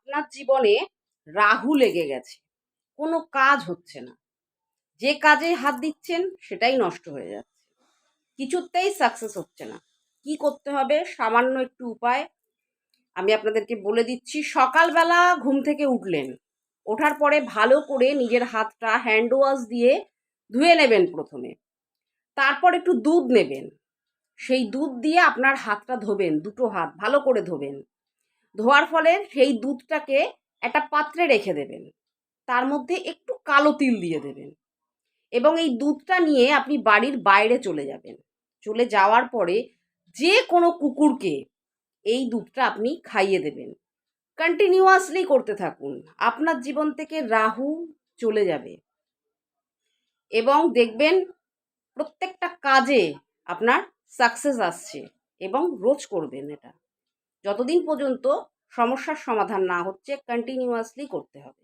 আপনার জীবনে রাহু লেগে গেছে, কোনো কাজ হচ্ছে না, যে কাজে হাত দিচ্ছেন সেটাই নষ্ট হয়ে যাচ্ছে, কিছুতেই সাকসেস হচ্ছে না। কি করতে হবে? সামান্য একটু উপায় আমি আপনাদেরকে বলে দিচ্ছি। সকালবেলা ঘুম থেকে উঠলেন, ওঠার পরে ভালো করে নিজের হাতটা হ্যান্ড ওয়াশ দিয়ে ধুয়ে নেবেন প্রথমে। তারপর একটু দুধ নেবেন, সেই দুধ দিয়ে আপনার হাতটা ধোবেন, দুটো হাত ভালো করে ধোবেন। ধোয়ার ফলে সেই দুধটাকে একটা পাত্রে রেখে দেবেন, তার মধ্যে একটু কালো তিল দিয়ে দেবেন এবং এই দুধটা নিয়ে আপনি বাড়ির বাইরে চলে যাবেন। চলে যাওয়ার পরে যে কোনো কুকুরকে এই দুধটা আপনি খাইয়ে দেবেন। কন্টিনিউয়াসলি করতে থাকুন, আপনার জীবন থেকে রাহু চলে যাবে এবং দেখবেন প্রত্যেকটা কাজে আপনার সাকসেস আসছে। এবং রোজ করবেন এটা, যতদিন পর্যন্ত সমস্যার সমাধান না হচ্ছে কন্টিনিউয়াসলি করতে হবে।